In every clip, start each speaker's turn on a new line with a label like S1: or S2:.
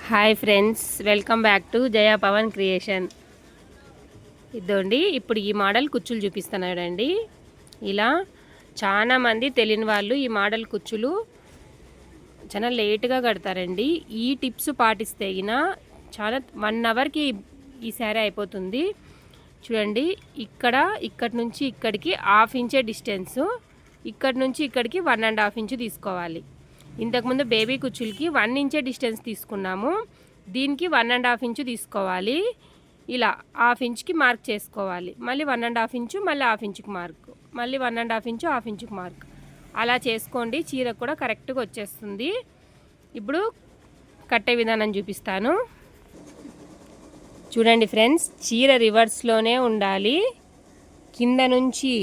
S1: Hi friends, welcome back to Jaya Pavan creation. ఇదండి, ఇప్పుడు ఈ మోడల్ కుచ్చులు చూపిస్తున్నాడండి. ఇలా చాలామంది తెలియని వాళ్ళు ఈ మోడల్ కుచ్చులు చాలా లేట్గా కడతారండి. ఈ టిప్స్ పాటిస్తే చాలా 1 అవర్కి ఈ శారీ అయిపోతుంది. చూడండి, ఇక్కడి నుంచి ఇక్కడికి 1/2 ఇంచే డిస్టెన్సు, ఇక్కడి నుంచి ఇక్కడికి 1.5 ఇంచు తీసుకోవాలి. ఇంతకుముందు బేబీ కుచ్చులకి 1 ఇంచే డిస్టెన్స్ తీసుకున్నాము, దీనికి 1.5 ఇంచు తీసుకోవాలి. ఇలా 1/2 ఇంచుకి మార్క్ చేసుకోవాలి, మళ్ళీ 1.5 ఇంచు, మళ్ళీ 1/2 ఇంచుకి మార్క్, మళ్ళీ 1.5 ఇంచు 1/2 ఇంచుకి మార్క్. అలా చేసుకోండి, చీర కూడా కరెక్ట్గా వచ్చేస్తుంది. ఇప్పుడు కట్టే విధానం చూపిస్తాను. చూడండి ఫ్రెండ్స్, చీర రివర్స్లోనే ఉండాలి. కింద నుంచి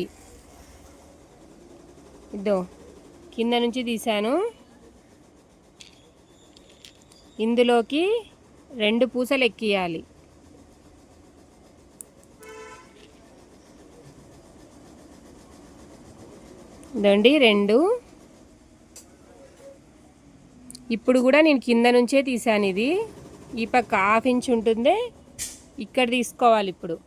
S1: కింద నుంచి తీసాను, ఇందులోకి 2 పూసలు ఎక్కియాలి. ఇదండి 2. ఇప్పుడు కూడా నేను కింద నుంచే తీసాను. ఇది ఈ పక్క 1/2 ఇంచు ఉంటుంది, ఇక్కడ తీసుకోవాలి. ఇప్పుడు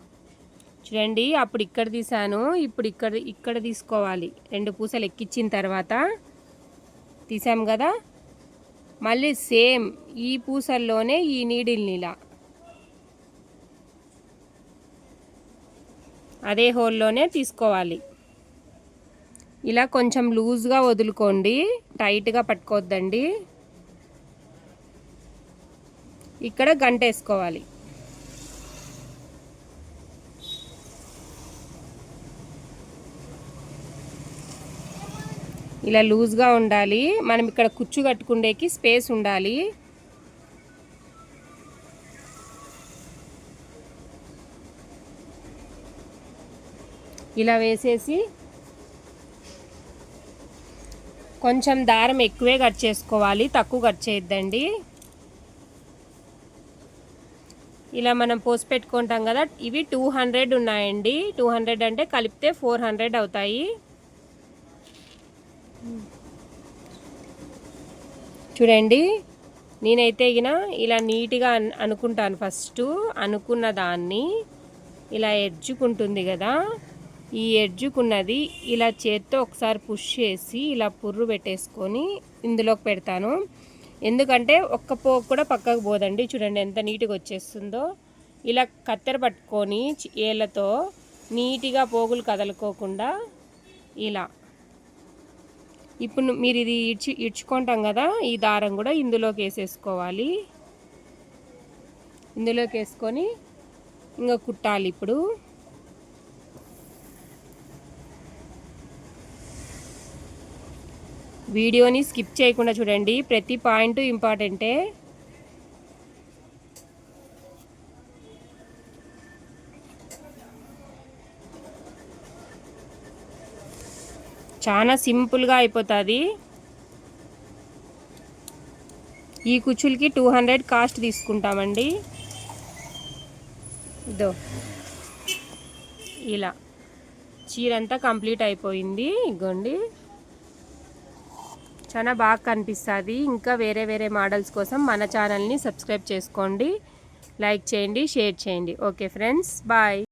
S1: చూడండి, అప్పుడు ఇక్కడ తీసాను, ఇప్పుడు ఇక్కడ తీసుకోవాలి. 2 పూసలు ఎక్కించిన తర్వాత తీసాం కదా, మళ్ళీ సేమ్ ఈ పూసల్లోనే ఈ నీడిల్ని ఇలా అదే హోల్లోనే తీసుకోవాలి. ఇలా కొంచెం లూజ్గా వదులుకోండి, టైట్గా పట్టుకోవద్దండి. ఇక్కడ గంట వేసుకోవాలి. ఇలా లూజ్గా ఉండాలి. మనం ఇక్కడ కుచ్చు కట్టుకుండేకి స్పేస్ ఉండాలి. ఇలా వేసేసి కొంచెం దారం ఎక్కువే కట్ చేసుకోవాలి, తక్కువ కట్ చేయొద్దండి. ఇలా మనం పోసి పెట్టుకుంటాం కదా, ఇవి 200 ఉన్నాయండి. 200 అంటే కలిపితే 400 అవుతాయి. చూడండి, నేనైతే ఇలా నీట్గా అనుకుంటాను. ఫస్ట్ అనుకున్న దాన్ని ఇలా ఎడ్జుకుంటుంది కదా, ఈ ఎడ్జుకున్నది ఇలా చేత్తో ఒకసారి పుష్ చేసి ఇలా పుర్రు పెట్టేసుకొని ఇందులోకి పెడతాను. ఎందుకంటే ఒక్క పోగు కూడా పక్కకు పోదండి. చూడండి ఎంత నీట్గా వచ్చేస్తుందో. ఇలా కత్తెర పట్టుకొని ఏళ్ళతో నీట్గా పోగులు కదలుకోకుండా ఇలా. ఇప్పుడు మీరు ఇది ఇడ్చుకుంటాం కదా, ఈ దారం కూడా ఇందులోకి వేసేసుకోవాలి. ఇందులోకి వేసుకొని ఇంకా కుట్టాలి. ఇప్పుడు వీడియోని స్కిప్ చేయకుండా చూడండి, ప్రతి పాయింట్ ఇంపార్టెంటే. చాలా సింపుల్గా అయిపోతుంది. ఈ కుచ్చులకి 200 కాస్ట్ తీసుకుంటామండి. ఇలా చీర అంతా కంప్లీట్ అయిపోయింది. ఇగోండి, చాలా బాగా కనిపిస్తుంది. ఇంకా వేరే వేరే మోడల్స్ కోసం మన ఛానల్ని సబ్స్క్రైబ్ చేసుకోండి, లైక్ చేయండి, షేర్ చేయండి. Okay friends, bye.